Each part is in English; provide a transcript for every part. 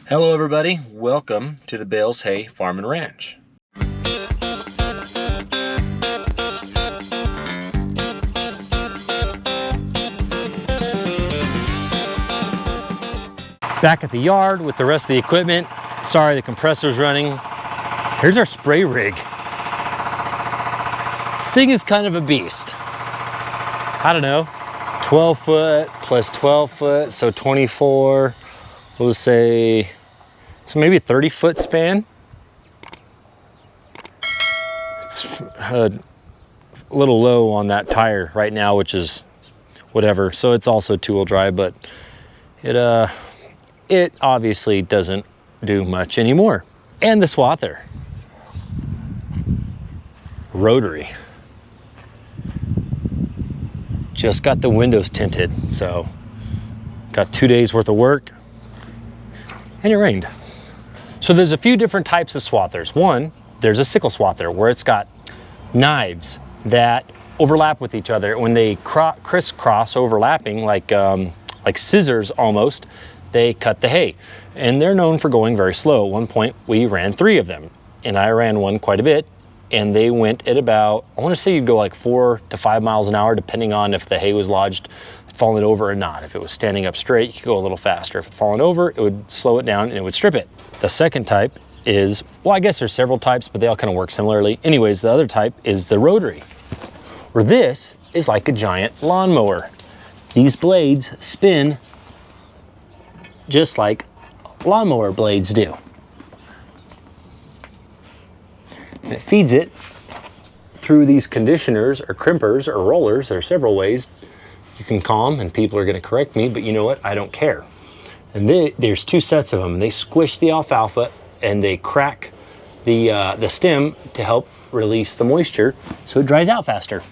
Hello everybody, welcome to the Bales Hay Farm and Ranch. Back at the yard with the rest of the equipment. Sorry, the compressor's running. Here's our spray rig. This thing is kind of a beast. I don't know, 12 foot plus 12 foot, so 24. We'll just say, so maybe a 30-foot span. It's a little low on that tire right now, which is whatever. So it's also two-wheel drive, but it obviously doesn't do much anymore. And the swather, rotary. Just got the windows tinted, so got 2 days worth of work, and it rained. So there's a few different types of swathers. One, there's a sickle swather where it's got knives that overlap with each other. When they crisscross overlapping, like scissors almost, they cut the hay. And they're known for going very slow. At one point, we ran 3 of them, and I ran one quite a bit, and they went at about, I wanna say you'd go like 4 to 5 miles an hour, depending on if the hay was lodged, falling over or not. If it was standing up straight, you could go a little faster. If it fallen over, it would slow it down and it would strip it. The second type is, well, I guess there's several types, but they all kind of work similarly. Anyways, the other type is the rotary, where this is like a giant lawnmower. These blades spin just like lawnmower blades do. And it feeds it through these conditioners or crimpers or rollers. There are several ways you can call them, and people are going to correct me, but you know what? I don't care. And there's 2 sets of them. They squish the alfalfa and they crack the stem to help release the moisture so it dries out faster.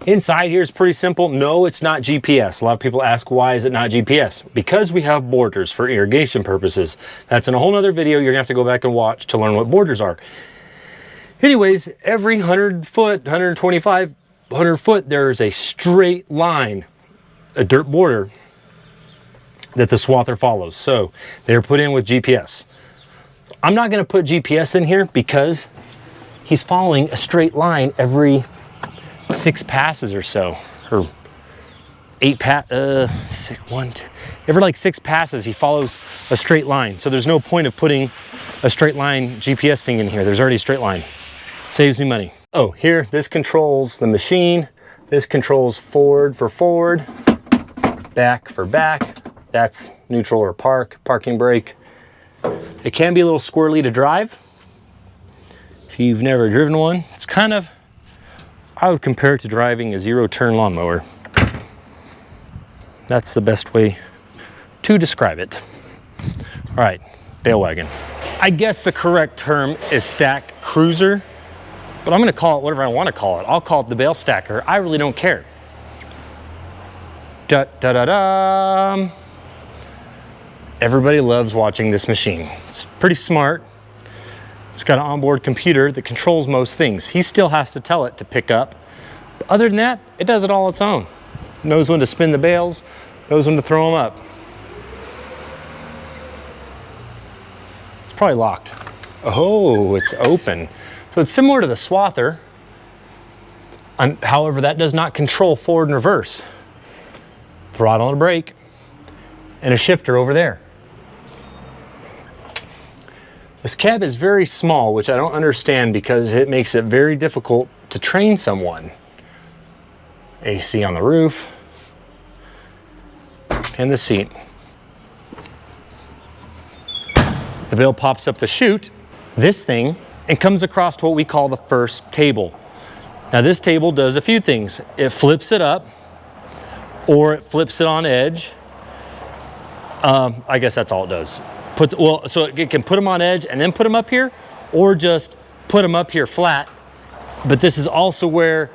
Inside here is pretty simple. No, it's not GPS. A lot of people ask, why is it not GPS? Because we have borders for irrigation purposes. That's in a whole nother video you're gonna have to go back and watch to learn what borders are. Anyways, every 100 foot, 125, 100 foot, there's a straight line, a dirt border that the swather follows. So they're put in with GPS. I'm not gonna put GPS in here because he's following a straight line every 6 passes or so, or 8 every like 6 passes he follows a straight line. So there's no point of putting a straight line GPS thing in here. There's already a straight line. Saves me money. Oh, here, this controls the machine. This controls forward for forward, back for back. That's neutral or parking brake. It can be a little squirrely to drive. If you've never driven one, it's kind of, I would compare it to driving a 0-turn lawnmower. That's the best way to describe it. All right, bale wagon. I guess the correct term is stack cruiser, but I'm gonna call it whatever I wanna call it. I'll call it the bale stacker. I really don't care. Da-da-da-da. Everybody loves watching this machine. It's pretty smart. It's got an onboard computer that controls most things. He still has to tell it to pick up. But other than that, it does it all its own. It knows when to spin the bales, knows when to throw them up. It's probably locked. Oh, it's open. So it's similar to the swather. However, that does not control forward and reverse. Throttle and a brake, and a shifter over there. This cab is very small, which I don't understand because it makes it very difficult to train someone. AC on the roof, and the seat. The bale pops up the chute, this thing, and comes across to what we call the first table. Now this table does a few things. It flips it up, or it flips it on edge. I guess that's all it does. So it can put them on edge and then put them up here, or just put them up here flat. But this is also where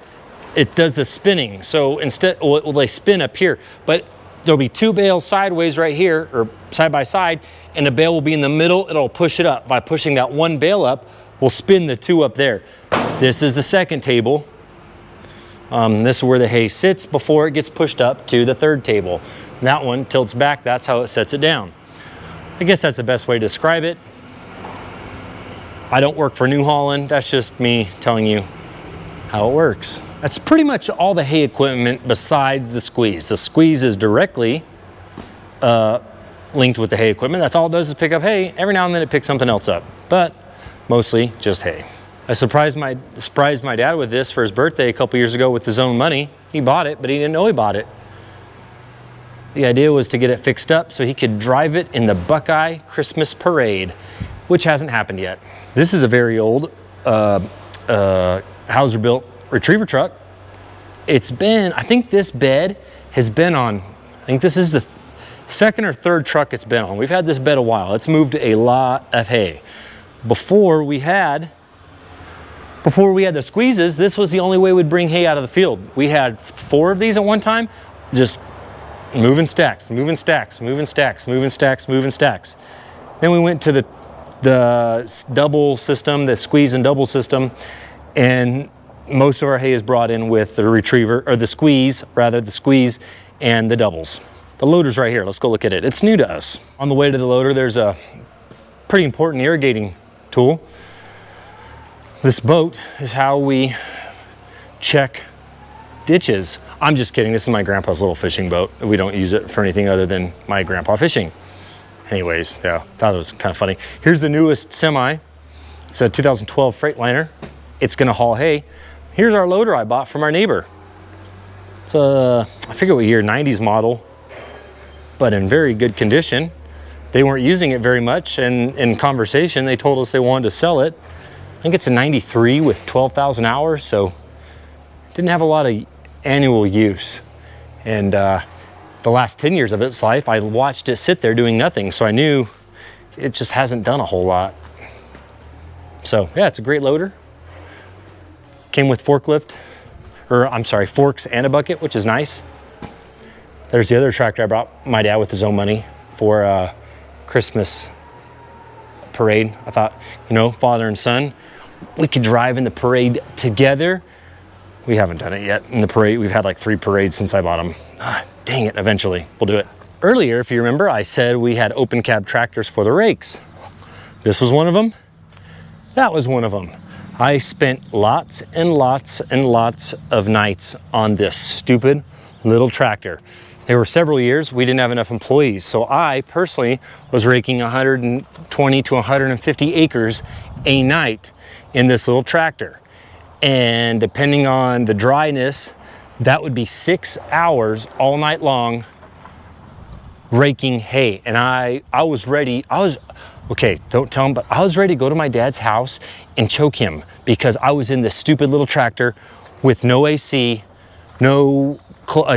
it does the spinning. So instead, well, they spin up here, but there'll be 2 bales sideways right here, or side by side, and the bale will be in the middle. It'll push it up. By pushing that 1 bale up, we'll spin the 2 up there. This is the second table. This is where the hay sits before it gets pushed up to the 3rd table. And that one tilts back, that's how it sets it down. I guess that's the best way to describe it. I don't work for New Holland. That's just me telling you how it works. That's pretty much all the hay equipment besides the squeeze. The squeeze is directly linked with the hay equipment. That's all it does is pick up hay. Every now and then it picks something else up, but mostly just hay. I surprised my dad with this for his birthday a couple years ago with his own money. He bought it, but he didn't know he bought it. The idea was to get it fixed up so he could drive it in the Buckeye Christmas Parade, which hasn't happened yet. This is a very old Hauser-built retriever truck. It's been, I think this bed has been on, I think this is the second or third truck it's been on. We've had this bed a while. It's moved a lot of hay. Before we had the squeezes, this was the only way we'd bring hay out of the field. We had 4 of these at one time, just moving stacks, moving stacks, moving stacks, moving stacks, moving stacks. Then we went to the double system, the squeeze and double system, and most of our hay is brought in with the retriever, or the squeeze and the doubles. The loader's right here. Let's go look at it. It's new to us. On the way to the loader, there's a pretty important irrigating tool. This boat is how we check ditches. I'm just kidding. This is my grandpa's little fishing boat. We don't use it for anything other than my grandpa fishing. Anyways, yeah, thought it was kind of funny. Here's the newest semi. It's a 2012 Freightliner. It's gonna haul hay. Here's our loader I bought from our neighbor. It's a, I forget what year, 90s model, but in very good condition. They weren't using it very much, and in conversation, they told us they wanted to sell it. I think it's a 93 with 12,000 hours, so didn't have a lot of annual use. And the last 10 years of its life, I watched it sit there doing nothing, so I knew it just hasn't done a whole lot. So yeah, it's a great loader. Came with forks and a bucket, which is nice. There's the other tractor I brought my dad with his own money for Christmas parade. I thought, you know, father and son, we could drive in the parade together. We haven't done it yet in the parade. We've had like 3 parades since I bought them. Dang it, eventually we'll do it. Earlier, if you remember, I said we had open cab tractors for the rakes. This was one of them. That was one of them. I spent lots and lots and lots of nights on this stupid little tractor. There were several years we didn't have enough employees, so I personally was raking 120 to 150 acres a night in this little tractor. And depending on the dryness, that would be 6 hours all night long raking hay. And I was ready, okay, don't tell him, but I was ready to go to my dad's house and choke him because I was in this stupid little tractor with no AC, no,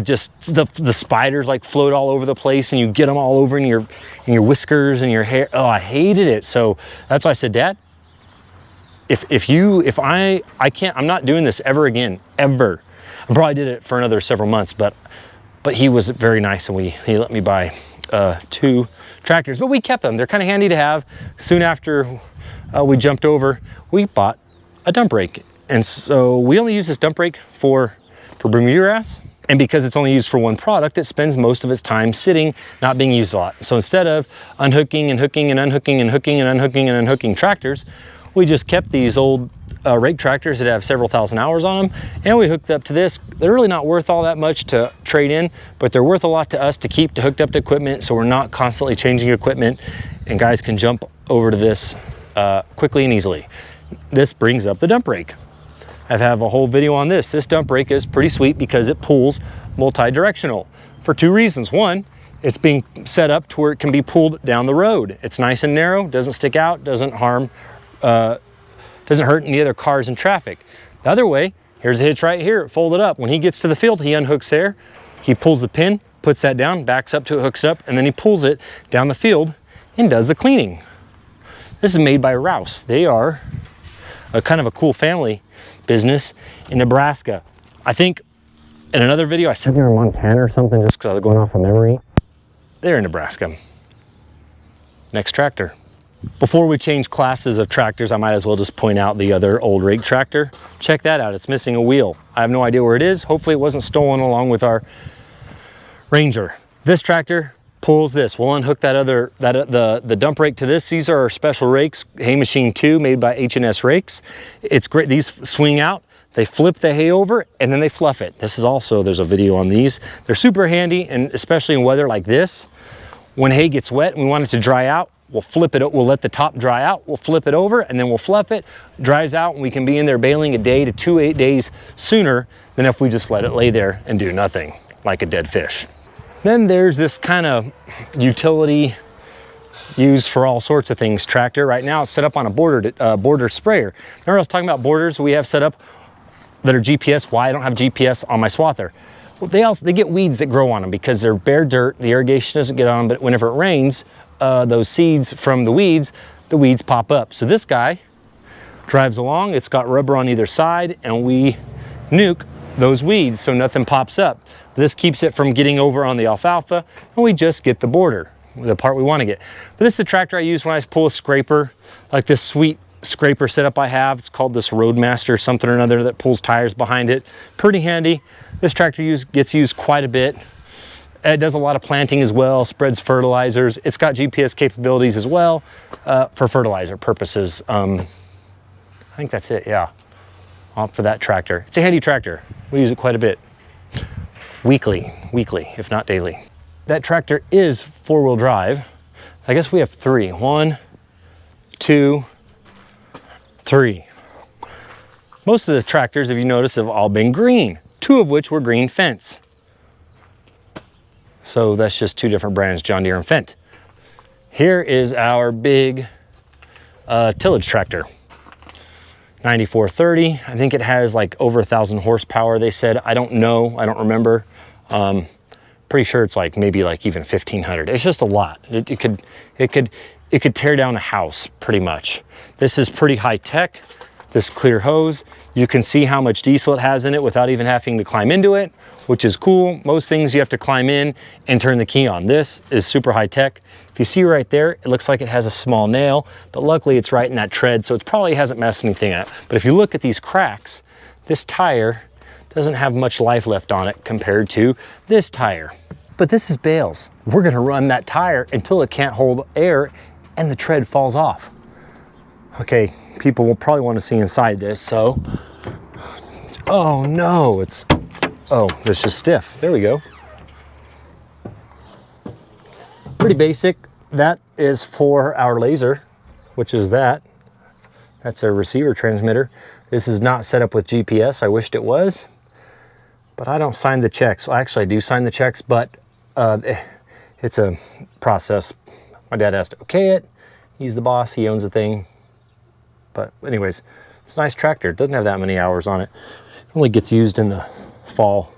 just the spiders like float all over the place and you get them all over in your whiskers and your hair. Oh, I hated it. So that's why I said, Dad, I can't, I'm not doing this ever again, ever. I probably did it for another several months, but he was very nice and he let me buy 2 tractors, but we kept them. They're kind of handy to have. Soon after we jumped over, we bought a dump rake. And so we only use this dump rake for Bermuda grass. And because it's only used for one product, it spends most of its time sitting, not being used a lot. So instead of unhooking and hooking and unhooking and hooking and unhooking and unhooking tractors, we just kept these old rake tractors that have several thousand hours on them, and we hooked up to this. They're really not worth all that much to trade in, but they're worth a lot to us to keep hooked up to equipment, so we're not constantly changing equipment, and guys can jump over to this quickly and easily. This brings up the dump rake. I have a whole video on this. This dump rake is pretty sweet because it pulls multi-directional for 2 reasons. One, it's being set up to where it can be pulled down the road. It's nice and narrow, doesn't stick out, doesn't harm, doesn't hurt any other cars in traffic. The other way, here's the hitch right here, folded up. When he gets to the field, he unhooks there, he pulls the pin, puts that down, backs up to it, hooks up, and then he pulls it down the field and does the cleaning. This is made by Rouse. They are a kind of a cool family business in Nebraska. I think in another video I said they're in Montana or something just because I was going off of memory. They're in Nebraska. Next tractor. Before we change classes of tractors, I might as well just point out the other old rake tractor. Check that out, it's missing a wheel. I have no idea where it is. Hopefully it wasn't stolen along with our Ranger. This tractor pulls this. We'll unhook that other, the dump rake to this. These are our special rakes, Hay Machine 2, made by H&S Rakes. It's great. These swing out, they flip the hay over, and then they fluff it. This is also, there's a video on these. They're super handy, and especially in weather like this, when hay gets wet and we want it to dry out, we'll flip it, we'll let the top dry out, we'll flip it over, and then we'll fluff it, dries out, and we can be in there baling a day to 2 days sooner than if we just let it lay there and do nothing, like a dead fish. Then there's this kind of utility used for all sorts of things tractor. Right now it's set up on a border sprayer. Remember I was talking about borders we have set up that are GPS, why I don't have GPS on my swather. Well, they get weeds that grow on them because they're bare dirt, the irrigation doesn't get on them, but whenever it rains, those seeds from the weeds pop up. So this guy drives along, it's got rubber on either side, and we nuke those weeds so nothing pops up. This keeps it from getting over on the alfalfa, and we just get the border, the part we want to get. But this is the tractor I use when I pull a scraper, like this sweet scraper setup I have. It's called this Roadmaster something or another that pulls tires behind it. Pretty handy. This tractor gets used quite a bit. It does a lot of planting as well, spreads fertilizers. It's got GPS capabilities as well for fertilizer purposes. I think that's it, yeah, for that tractor. It's a handy tractor. We use it quite a bit. Weekly, if not daily. That tractor is 4-wheel drive. I guess we have 3. 1, 2, 3. Most of the tractors, if you notice, have all been green, 2 of which were green Fendt. So that's just 2 different brands, John Deere and Fendt. Here is our big tillage tractor. 9430, I think it has like over 1,000 horsepower, they said. I don't know, I don't remember. Pretty sure it's like maybe like even 1,500. It's just a lot. It could tear down a house pretty much. This is pretty high tech. This clear hose, you can see how much diesel it has in it without even having to climb into it, which is cool. Most things you have to climb in and turn the key on. This is super high tech. If you see right there, it looks like it has a small nail, but luckily it's right in that tread, so it probably hasn't messed anything up. But if you look at these cracks, this tire doesn't have much life left on it compared to this tire. But this is bales. We're gonna run that tire until it can't hold air and the tread falls off. Okay, people will probably want to see inside this, so. Oh no, it's just stiff. There we go. Pretty basic. That is for our laser, which is that. That's a receiver transmitter. This is not set up with GPS. I wished it was, but I don't sign the checks. Well, actually I do sign the checks, but it's a process. My dad has to okay it. He's the boss, he owns the thing. But anyways, it's a nice tractor. It doesn't have that many hours on it. It only gets used in the fall.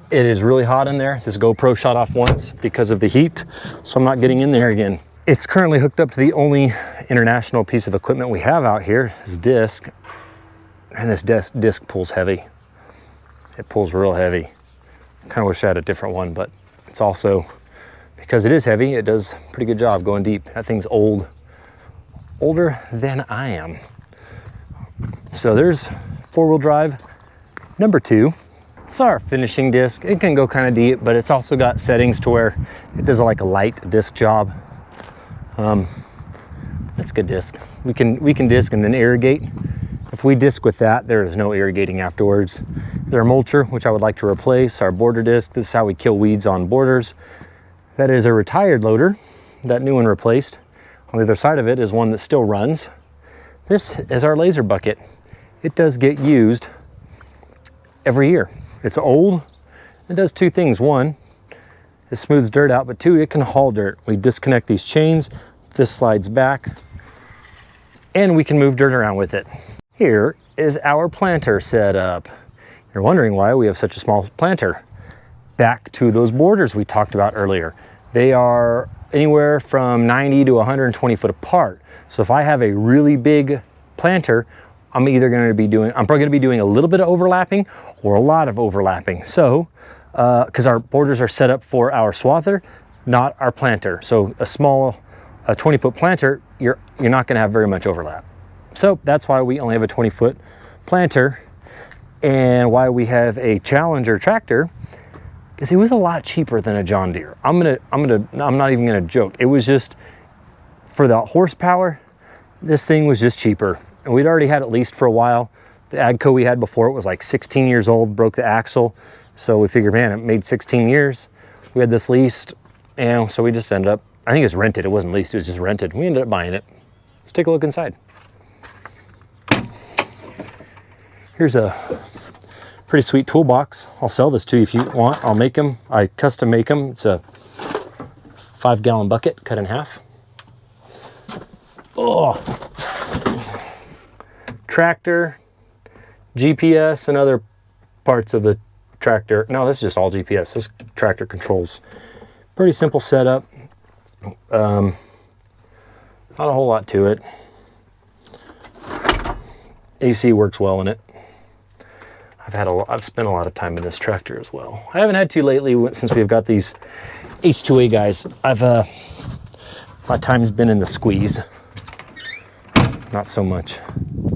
It is really hot in there. This GoPro shot off once because of the heat, so I'm not getting in there again. It's currently hooked up to the only international piece of equipment we have out here, this disc. And this disc pulls heavy. It pulls real heavy. I kind of wish I had a different one, but it's also, because it is heavy, it does a pretty good job going deep. That thing's old. Older than I am. So there's 4-wheel drive number 2. It's our finishing disc. It can go kind of deep, but it's also got settings to where it does like a light disc job. That's a good disc. We can disc and then irrigate. If we disc with that, there is no irrigating afterwards. There's our mulcher, which I would like to replace. Our border disc, this is how we kill weeds on borders. That is a retired loader, that new one replaced. On the other side of it is one that still runs. This is our laser bucket. It does get used every year. It's old. It does 2 things. 1, it smooths dirt out, but 2, it can haul dirt. We disconnect these chains, this slides back, and we can move dirt around with it. Here is our planter set up. You're wondering why we have such a small planter. Back to those borders we talked about earlier. They are anywhere from 90 to 120 foot apart. So if I have a really big planter, I'm probably going to be doing a little bit of overlapping or a lot of overlapping. So, because our borders are set up for our swather, not our planter. So a 20-foot planter, you're not going to have very much overlap. So that's why we only have a 20-foot planter, and why we have a Challenger tractor because it was a lot cheaper than a John Deere. I'm not even gonna joke. It was just, for the horsepower, this thing was just cheaper. And we'd already had it leased for a while. The Agco we had before, it was like 16 years old, broke the axle. So we figured, man, it made 16 years. We had this leased, and so we just ended up, I think it was rented. It wasn't leased, it was just rented. We ended up buying it. Let's take a look inside. Here's a pretty sweet toolbox. I'll sell this to you if you want. I'll make them. I custom make them. It's a 5-gallon bucket cut in half. Oh, tractor, GPS, and other parts of the tractor. No, this is just all GPS. This tractor controls. Pretty simple setup. Not a whole lot to it. AC works well in it. I've spent a lot of time in this tractor as well. I haven't had to lately since we've got these H2A guys. My time's been in the squeeze. Not so much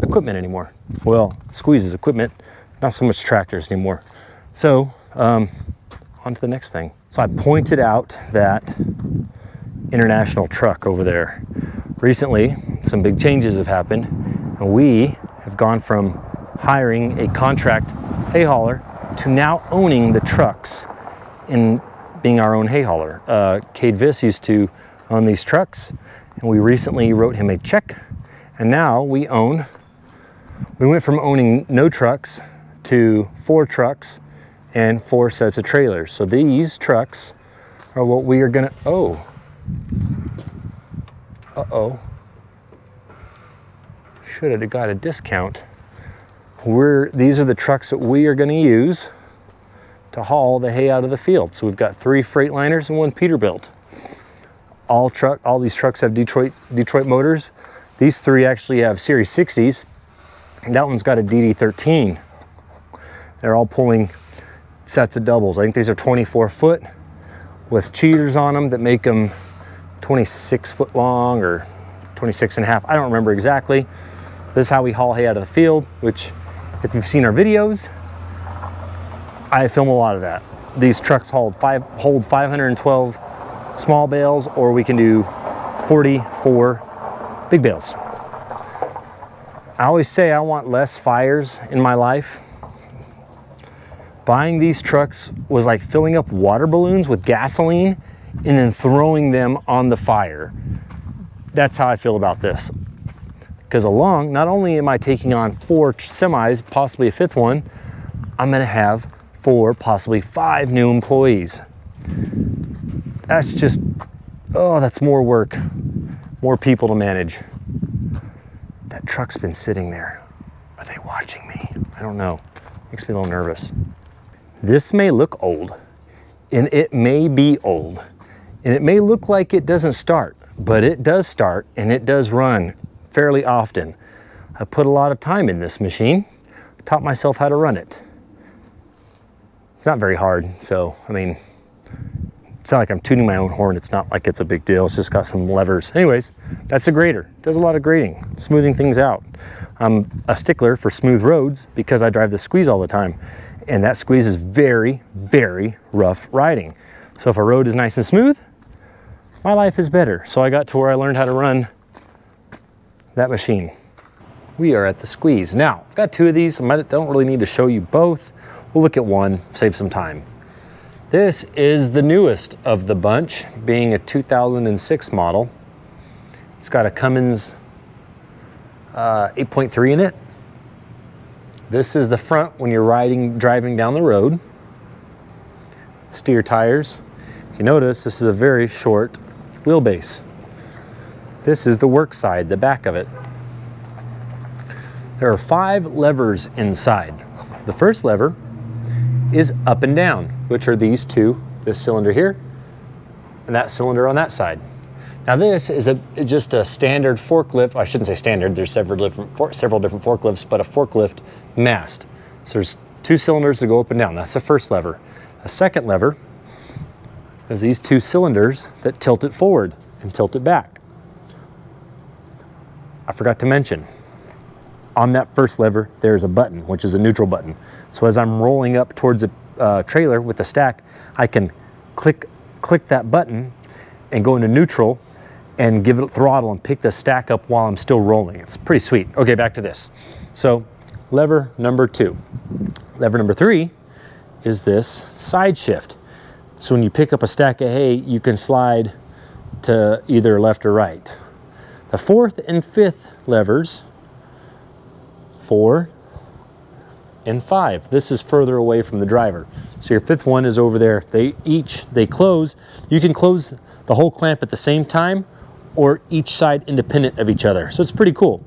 equipment anymore. Well, squeeze is equipment, not so much tractors anymore. So, on to the next thing. So I pointed out that international truck over there. Recently, some big changes have happened, and we have gone from hiring a contract hay hauler to now owning the trucks and being our own hay hauler. Cade Viss used to own these trucks, and we recently wrote him a check, and now we went from owning no trucks to 4 trucks and 4 sets of trailers. So these trucks are what we are gonna, should have got a discount. These are the trucks that we are going to use to haul the hay out of the field. So we've got 3 Freightliners and 1 Peterbilt. All these trucks have Detroit motors. These 3 actually have Series 60s. That one's got a DD13. They're all pulling sets of doubles. I think these are 24 foot with cheaters on them that make them 26 foot long or 26 and a half. I don't remember exactly. This is how we haul hay out of the field, which, if you've seen our videos, I film a lot of that. These trucks hold 512 small bales, or we can do 44 big bales. I always say I want less fires in my life. Buying these trucks was like filling up water balloons with gasoline and then throwing them on the fire. That's how I feel about this. Because not only am I taking on 4 semis, possibly a 5th one, I'm gonna have 4, possibly 5 new employees. That's just, that's more work, more people to manage. That truck's been sitting there. Are they watching me? I don't know. Makes me a little nervous. This may look old, and it may be old, and it may look like it doesn't start, but it does start, and it does run fairly often. I put a lot of time in this machine, taught myself how to run it. It's not very hard, so, I mean, it's not like I'm tooting my own horn. It's not like it's a big deal. It's just got some levers. Anyways, that's a grader. Does a lot of grading, smoothing things out. I'm a stickler for smooth roads because I drive the squeeze all the time. And that squeeze is very, very rough riding. So if a road is nice and smooth, my life is better. So I got to where I learned how to run that machine. We are at the squeeze. Now, I've got 2 of these. I don't really need to show you both. We'll look at one, save some time. This is the newest of the bunch, being a 2006 model. It's got a Cummins 8.3 in it. This is the front when you're driving down the road. Steer tires. If you notice, this is a very short wheelbase. This is the work side, the back of it. There are 5 levers inside. The first lever is up and down, which are these 2, this cylinder here and that cylinder on that side. Now this is just a standard forklift. I shouldn't say standard, there's several different forklifts, but a forklift mast. So there's 2 cylinders that go up and down. That's the first lever. The second lever is these 2 cylinders that tilt it forward and tilt it back. I forgot to mention, on that first lever, there's a button, which is a neutral button. So as I'm rolling up towards trailer with the stack, I can click that button and go into neutral and give it throttle and pick the stack up while I'm still rolling. It's pretty sweet. Okay, back to this. So lever number 2. Lever number 3 is this side shift. So when you pick up a stack of hay, you can slide to either left or right. The 4th and 5th levers, 4 and 5. This is further away from the driver. So your 5th one is over there. They close. You can close the whole clamp at the same time or each side independent of each other. So it's pretty cool.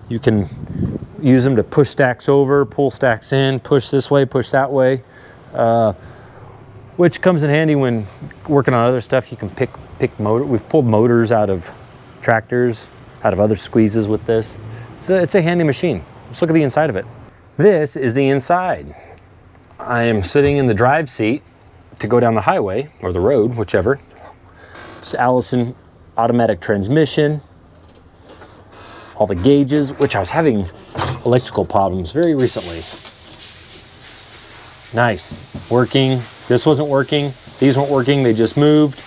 You can use them to push stacks over, pull stacks in, push this way, push that way, which comes in handy when working on other stuff. You can pick motor. We've pulled motors out of tractors, out of other squeezes with this. It's a handy machine. Let's look at the inside of it. This is the inside. I am sitting in the drive seat to go down the highway or the road, whichever. It's Allison automatic transmission. All the gauges, which I was having electrical problems very recently. Nice, working. This wasn't working. These weren't working, they just moved.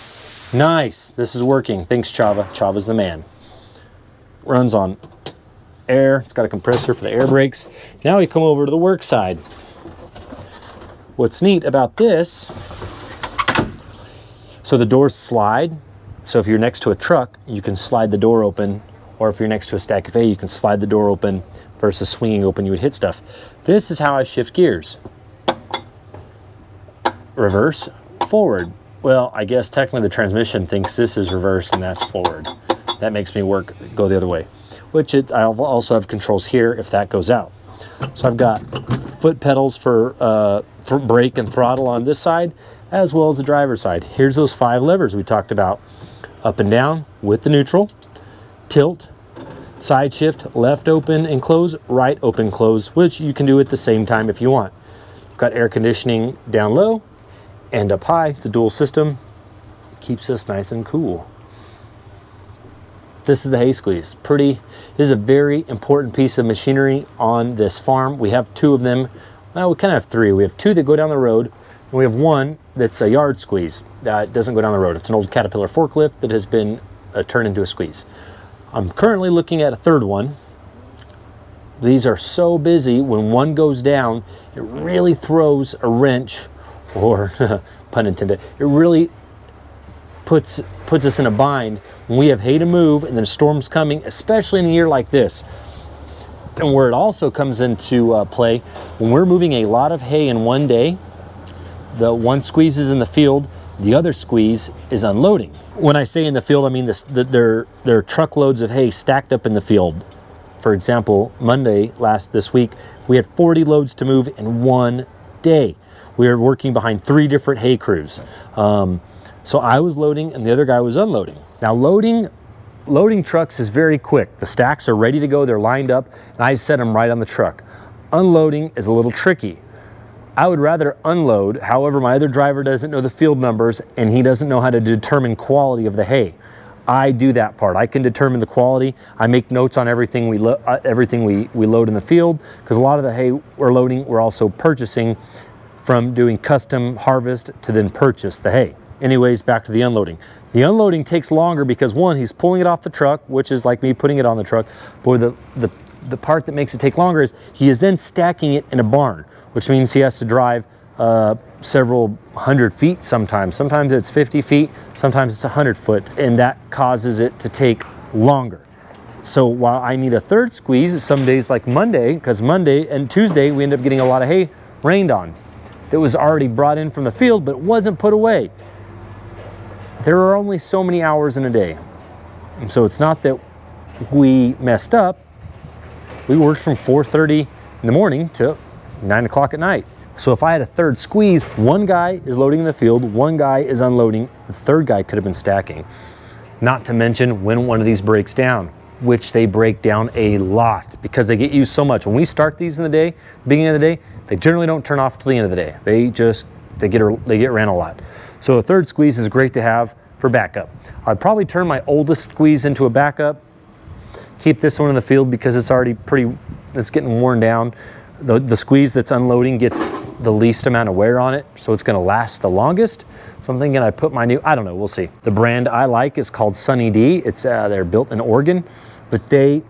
Nice, this is working. Thanks, Chava. Chava's the man. Runs on air. It's got a compressor for the air brakes. Now we come over to the work side. What's neat about this, so the doors slide. So if you're next to a truck, you can slide the door open, or if you're next to a stack of hay, you can slide the door open versus swinging open, you would hit stuff. This is how I shift gears. Reverse, forward. Well, I guess technically the transmission thinks this is reverse and that's forward. That makes me go the other way, which I also have controls here if that goes out. So I've got foot pedals for brake and throttle on this side, as well as the driver's side. Here's those 5 levers we talked about. Up and down with the neutral, tilt, side shift, left open and close, right open close, which you can do at the same time if you want. I've got air conditioning down low and up high. It's a dual system. Keeps us nice and cool. This is the hay squeeze. This is a very important piece of machinery on this farm. We have 2 of them. Well, we kind of have 3. We have 2 that go down the road, and we have 1 that's a yard squeeze that doesn't go down the road. It's an old Caterpillar forklift that has been turned into a squeeze. I'm currently looking at a 3rd one. These are so busy, when one goes down, it really throws a wrench, or pun intended, it really puts us in a bind when we have hay to move and then a storm's coming, especially in a year like this. And where it also comes into play, when we're moving a lot of hay in one day, the one squeeze is in the field, the other squeeze is unloading. When I say in the field, I mean there are truckloads of hay stacked up in the field. For example, Monday this week, we had 40 loads to move in one day. We were working behind 3 different hay crews. So I was loading and the other guy was unloading. Now loading trucks is very quick. The stacks are ready to go, they're lined up, and I set them right on the truck. Unloading is a little tricky. I would rather unload, however, my other driver doesn't know the field numbers and he doesn't know how to determine quality of the hay. I do that part. I can determine the quality. I make notes on everything we load in the field, because a lot of the hay we're loading, we're also purchasing from doing custom harvest to then purchase the hay. Anyways, back to the unloading. The unloading takes longer because 1, he's pulling it off the truck, which is like me putting it on the truck. But the part that makes it take longer is he is then stacking it in a barn, which means he has to drive several hundred feet sometimes. Sometimes it's 50 feet, sometimes it's 100 foot, and that causes it to take longer. So while I need a 3rd squeeze, some days like Monday, because Monday and Tuesday we end up getting a lot of hay rained on that was already brought in from the field, but it wasn't put away. There are only so many hours in a day. And so it's not that we messed up. We worked from 4:30 in the morning to 9 o'clock at night. So if I had a 3rd squeeze, 1 guy is loading in the field, 1 guy is unloading, the 3rd guy could have been stacking. Not to mention when one of these breaks down, which they break down a lot because they get used so much. When we start these in the day, beginning of the day, they generally don't turn off till the end of the day. They get ran a lot. So a 3rd squeeze is great to have for backup. I'd probably turn my oldest squeeze into a backup, keep this one in the field because it's already it's getting worn down. The squeeze that's unloading gets the least amount of wear on it, so it's gonna last the longest. So I'm thinking I put my new, I don't know, we'll see. The brand I like is called Sunny D. It's they're built in Oregon, but they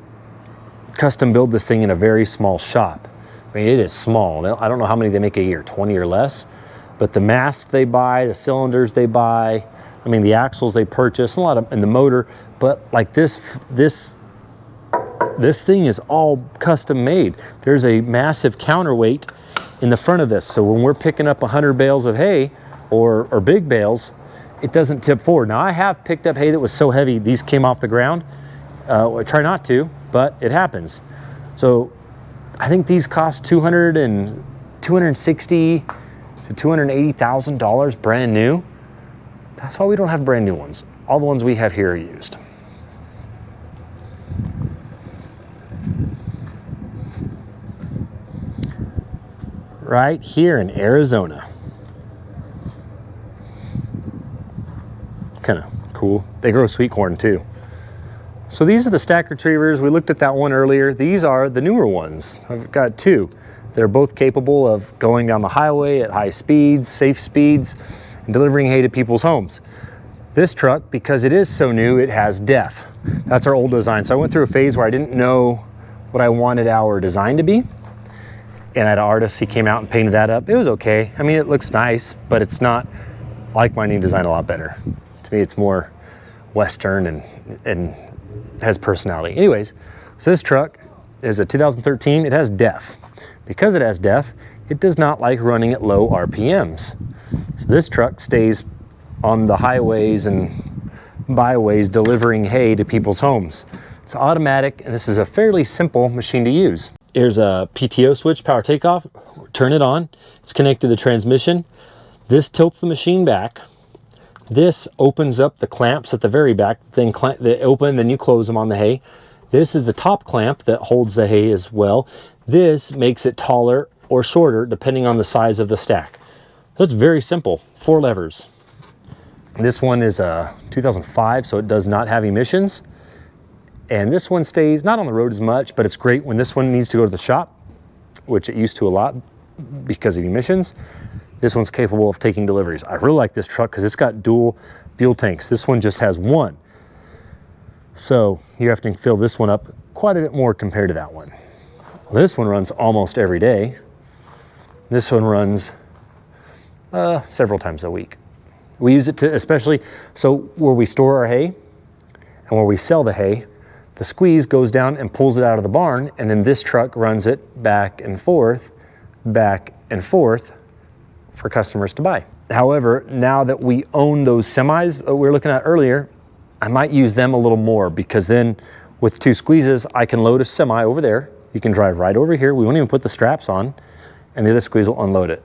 custom build this thing in a very small shop. I mean, it is small. I don't know how many they make a year, 20 or less, but the mask they buy, the cylinders they buy, I mean, the axles they purchase, a lot of, and the motor, but like this thing is all custom made. There's a massive counterweight in the front of this. So when we're picking up 100 bales of hay or big bales, it doesn't tip forward. Now I have picked up hay that was so heavy, these came off the ground. I try not to, but it happens. So I think these cost $260,000 to $280,000 brand new. That's why we don't have brand new ones. All the ones we have here are used. Right here in Arizona. Kind of cool. They grow sweet corn too. So these are the stack retrievers. We looked at that one earlier. These are the newer ones. I've got two. They're both capable of going down the highway at high speeds, safe speeds, and delivering hay to people's homes. This truck, because it is so new, it has DEF. That's our old design. So I went through a phase where I didn't know what I wanted our design to be. And I had an artist, he came out and painted that up. It was okay. I mean, it looks nice, but it's not like my new design a lot better. To me, it's more Western and has personality. Anyways, so this truck is a 2013. It has DEF. Because it has DEF, it does not like running at low RPMs. So this truck stays on the highways and byways delivering hay to people's homes. It's automatic, and this is a fairly simple machine to use. Here's a PTO switch, power takeoff. Turn it on. It's connected to the transmission. This tilts the machine back. This opens up the clamps at the very back. Then they open, then you close them on the hay. This is the top clamp that holds the hay as well. This makes it taller or shorter depending on the size of the stack. So it's very simple. 4 levers. This one is a 2005, so it does not have emissions. And this one stays not on the road as much, but it's great when this one needs to go to the shop, which it used to a lot because of emissions. This one's capable of taking deliveries. I really like this truck because it's got dual fuel tanks. This one just has one. So you have to fill this one up quite a bit more compared to that one. This one runs almost every day. This one runs several times a week. We use it to, especially, so where we store our hay and where we sell the hay, the squeeze goes down and pulls it out of the barn, and then this truck runs it back and forth for customers to buy. However, now that we own those semis that we were looking at earlier, I might use them a little more, because then with 2 squeezes, I can load a semi over there. You can drive right over here. We won't even put the straps on, and the other squeeze will unload it.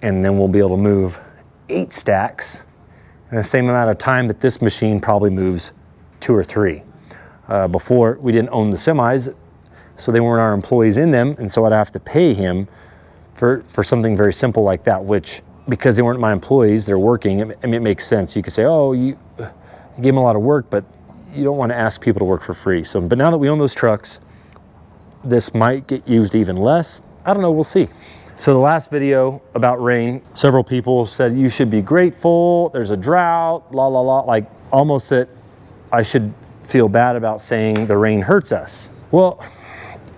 And then we'll be able to move 8 stacks in the same amount of time that this machine probably moves 2 or 3. Before, we didn't own the semis, so they weren't our employees in them, and so I'd have to pay him for something very simple like that, which, because they weren't my employees, they're working, I mean, it makes sense. You could say, oh, you gave them a lot of work, but you don't want to ask people to work for free. So, but now that we own those trucks, this might get used even less. I don't know, we'll see. So the last video about rain, several people said you should be grateful, there's a drought, la la la, like almost that I should feel bad about saying the rain hurts us. Well,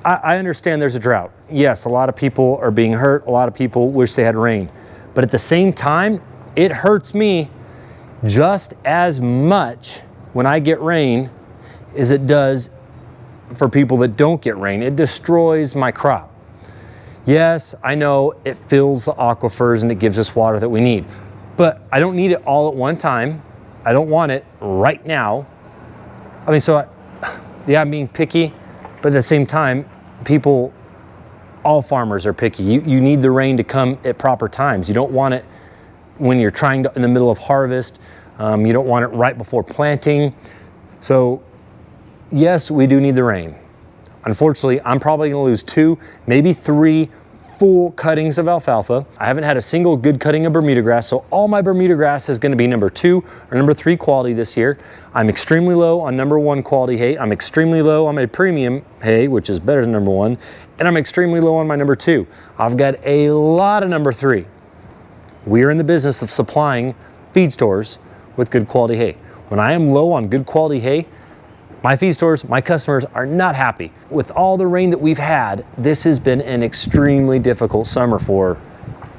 I understand there's a drought. Yes, a lot of people are being hurt. A lot of people wish they had rain. But at the same time, it hurts me just as much when I get rain as it does for people that don't get rain. It destroys my crop. Yes, I know it fills the aquifers and it gives us water that we need. But I don't need it all at one time. I don't want it right now. I mean, so yeah, I'm being picky. But at the same time, people, all farmers are picky. You need the rain to come at proper times. You don't want it when you're trying to, in the middle of harvest. You don't want it right before planting. So yes, we do need the rain. Unfortunately, I'm probably gonna lose 2, maybe 3 full cuttings of alfalfa. I haven't had a single good cutting of Bermuda grass, so all my Bermuda grass is going to be number 2 or number 3 quality this year. I'm extremely low on number 1 quality hay. I'm extremely low on my premium hay, which is better than number 1, and I'm extremely low on my number 2. I've got a lot of number 3. We are in the business of supplying feed stores with good quality hay. When I am low on good quality hay, my feed stores, my customers are not happy. With all the rain that we've had, this has been an extremely difficult summer for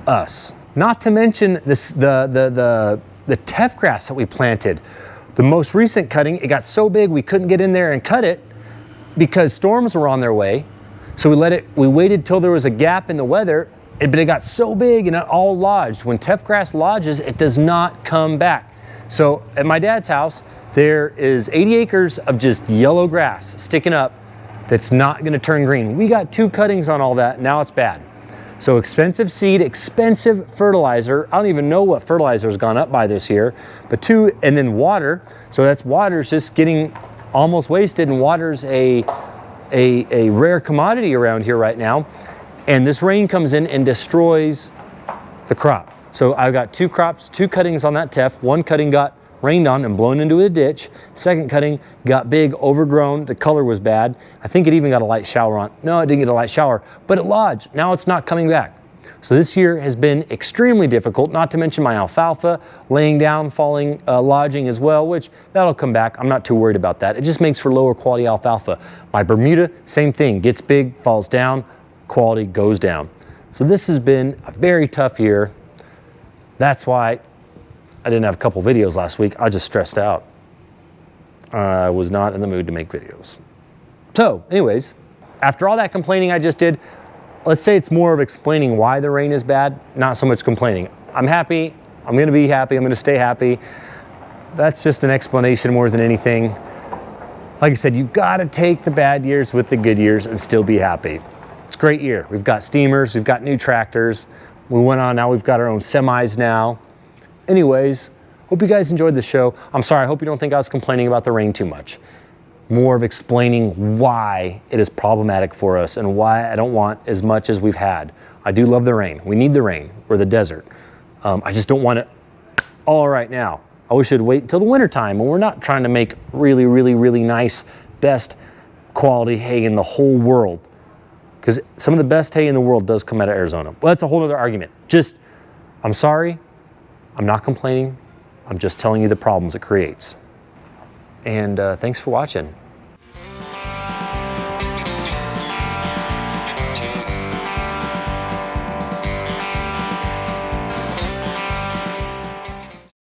us. Not to mention this, the teff grass that we planted. The most recent cutting, it got so big we couldn't get in there and cut it because storms were on their way. So we waited till there was a gap in the weather, but it got so big and it all lodged. When teff grass lodges, it does not come back. So at my dad's house, there is 80 acres of just yellow grass sticking up that's not gonna turn green. We got 2 cuttings on all that, now it's bad. So expensive seed, expensive fertilizer. I don't even know what fertilizer has gone up by this year, but 2, and then water. So that's water's just getting almost wasted, and water's a rare commodity around here right now. And this rain comes in and destroys the crop. So I've got 2 crops, 2 cuttings on that teff. 1 cutting got rained on and blown into a ditch. The second cutting got big, overgrown. The color was bad. I think it even got a light shower on. No, it didn't get a light shower, but it lodged. Now it's not coming back. So this year has been extremely difficult, not to mention my alfalfa laying down, falling, lodging as well, which that'll come back. I'm not too worried about that. It just makes for lower quality alfalfa. My Bermuda, same thing, gets big, falls down, quality goes down. So this has been a very tough year. That's why I didn't have a couple videos last week. I just stressed out. I was not in the mood to make videos. So anyways, after all that complaining I just did, let's say it's more of explaining why the rain is bad, not so much complaining. I'm happy, I'm gonna be happy, I'm gonna stay happy. That's just an explanation more than anything. Like I said, you've gotta take the bad years with the good years and still be happy. It's a great year. We've got steamers, we've got new tractors. We went on, now we've got our own semis now. Anyways, hope you guys enjoyed the show. I'm sorry, I hope you don't think I was complaining about the rain too much. More of explaining why it is problematic for us and why I don't want as much as we've had. I do love the rain. We need the rain. We're the desert. I just don't want it all right now. I wish it'd wait until the winter time when we're not trying to make really, really, really nice, best quality hay in the whole world. Because some of the best hay in the world does come out of Arizona. Well, that's a whole other argument. I'm sorry. I'm not complaining. I'm just telling you the problems it creates. And thanks for watching.